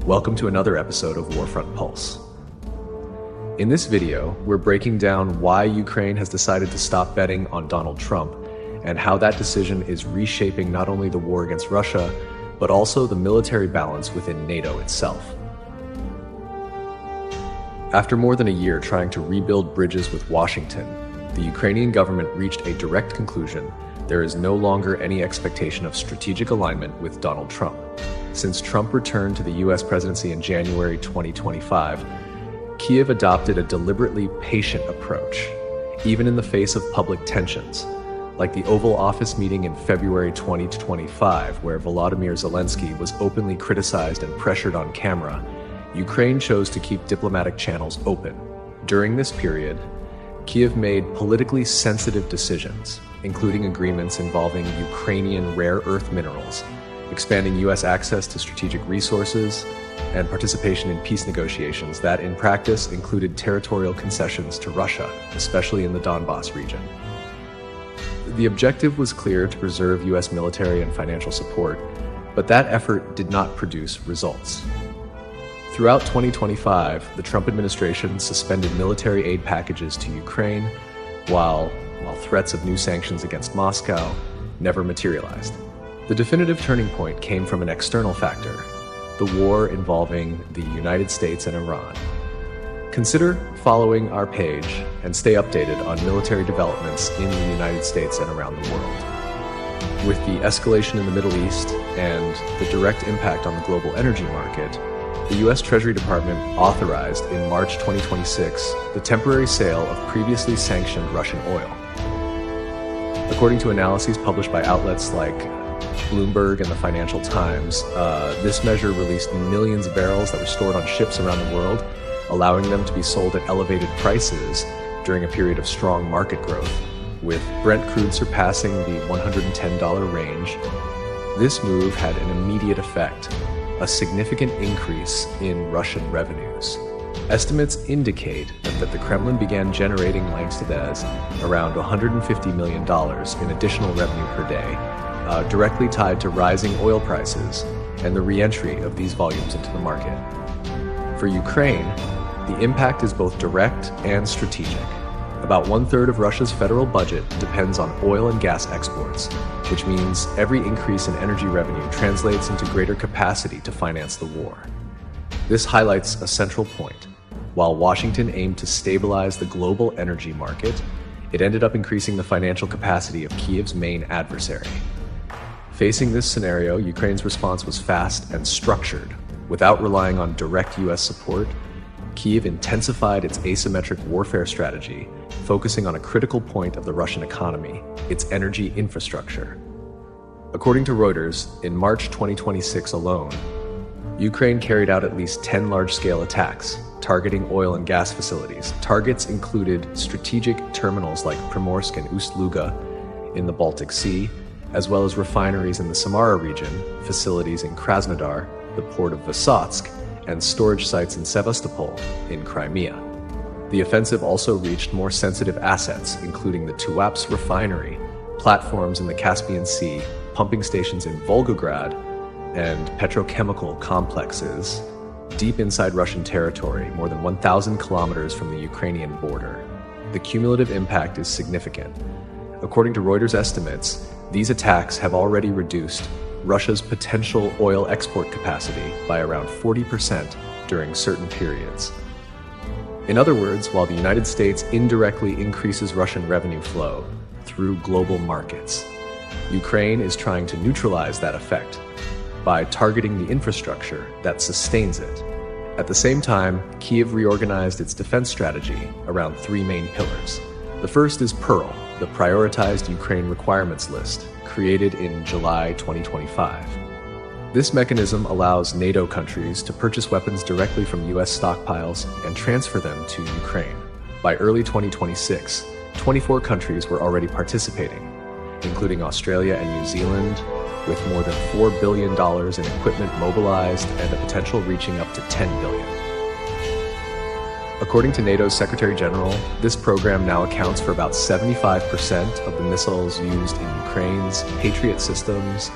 Welcome to another episode of WarFront Pulse. In this video, we're breaking down why Ukraine has decided to stop betting on Donald Trump and how that decision is reshaping not only the war against Russia, but also the military balance within NATO itself. After more than a year trying to rebuild bridges with Washington, the Ukrainian government reached a direct conclusion: there is no longer any expectation of strategic alignment with Donald Trump. Since Trump returned to the US presidency in January 2025, Kyiv adopted a deliberately patient approach, even in the face of public tensions, like the Oval Office meeting in February 2025, where Volodymyr Zelensky was openly criticized and pressured on camera. Ukraine chose to keep diplomatic channels open. During this period, Kyiv made politically sensitive decisions, including agreements involving Ukrainian rare earth minerals, expanding U.S. access to strategic resources, and participation in peace negotiations that, in practice, included territorial concessions to Russia, especially in the Donbas region. The objective was clear: to preserve U.S. military and financial support, but that effort did not produce results. Throughout 2025, the Trump administration suspended military aid packages to Ukraine, while threats of new sanctions against Moscow never materialized. The definitive turning point came from an external factor: the war involving the United States and Iran. Consider following our page and stay updated on military developments in the United States and around the world. With the escalation in the Middle East and the direct impact on the global energy market, the U.S. Treasury Department authorized in March 2026 the temporary sale of previously sanctioned Russian oil. According to analyses published by outlets like Bloomberg and the Financial Times, this measure released millions of barrels that were stored on ships around the world, allowing them to be sold at elevated prices during a period of strong market growth, with Brent crude surpassing the $110 range. This move had an immediate effect: a significant increase in Russian revenues. Estimates indicate that the Kremlin began generating around $150 million in additional revenue per day, directly tied to rising oil prices and the re-entry of these volumes into the market. For Ukraine, the impact is both direct and strategic. About 1/3 of Russia's federal budget depends on oil and gas exports, which means every increase in energy revenue translates into greater capacity to finance the war. This highlights a central point: while Washington aimed to stabilize the global energy market, it ended up increasing the financial capacity of Kyiv's main adversary. Facing this scenario, Ukraine's response was fast and structured. Without relying on direct U.S. support, Kyiv intensified its asymmetric warfare strategy, focusing on a critical point of the Russian economy: its energy infrastructure. According to Reuters, in March 2026 alone, Ukraine carried out at least 10 large-scale attacks, targeting oil and gas facilities. Targets included strategic terminals like Primorsk and Ust-Luga in the Baltic Sea, as well as refineries in the Samara region, facilities in Krasnodar, the port of Vysotsk, and storage sites in Sevastopol in Crimea. The offensive also reached more sensitive assets, including the Tuapse refinery, platforms in the Caspian Sea, pumping stations in Volgograd, and petrochemical complexes deep inside Russian territory, more than 1,000 kilometers from the Ukrainian border. The cumulative impact is significant. According to Reuters estimates, these attacks have already reduced Russia's potential oil export capacity by around 40% during certain periods. In other words, while the United States indirectly increases Russian revenue flow through global markets, Ukraine is trying to neutralize that effect by targeting the infrastructure that sustains it. At the same time, Kyiv reorganized its defense strategy around three main pillars. The first is Pearl, the prioritized Ukraine requirements list, created in July 2025. This mechanism allows NATO countries to purchase weapons directly from U.S. stockpiles and transfer them to Ukraine. By early 2026, 24 countries were already participating, including Australia and New Zealand, with more than $4 billion in equipment mobilized and a potential reaching up to $10 billion. According to NATO's Secretary General, this program now accounts for about 75% of the missiles used in Ukraine's Patriot systems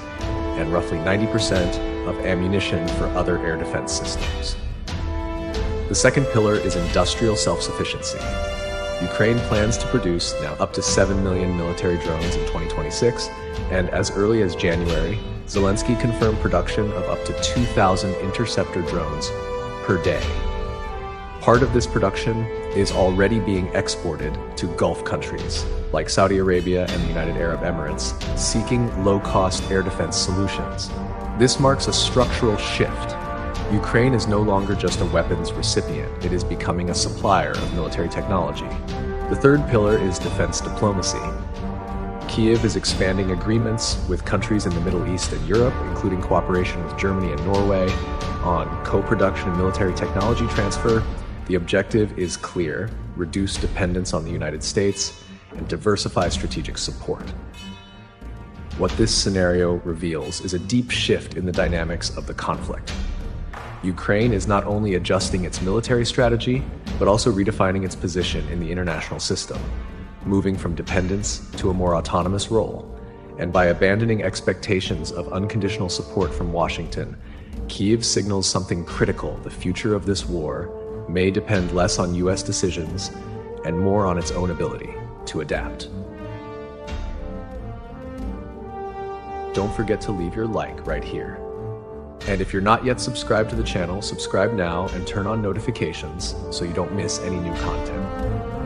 and roughly 90% of ammunition for other air defense systems. The second pillar is industrial self-sufficiency. Ukraine plans to produce now up to 7 million military drones in 2026, and as early as January, Zelensky confirmed production of up to 2,000 interceptor drones per day. Part of this production is already being exported to Gulf countries, like Saudi Arabia and the United Arab Emirates, seeking low-cost air defense solutions. This marks a structural shift. Ukraine is no longer just a weapons recipient, it is becoming a supplier of military technology. The third pillar is defense diplomacy. Kyiv is expanding agreements with countries in the Middle East and Europe, including cooperation with Germany and Norway on co-production and military technology transfer. The objective is clear: reduce dependence on the United States and diversify strategic support. What this scenario reveals is a deep shift in the dynamics of the conflict. Ukraine is not only adjusting its military strategy, but also redefining its position in the international system, moving from dependence to a more autonomous role. And by abandoning expectations of unconditional support from Washington, Kyiv signals something critical: the future of this war may depend less on US decisions and more on its own ability to adapt. Don't forget to leave your like right here. And if you're not yet subscribed to the channel, subscribe now and turn on notifications so you don't miss any new content.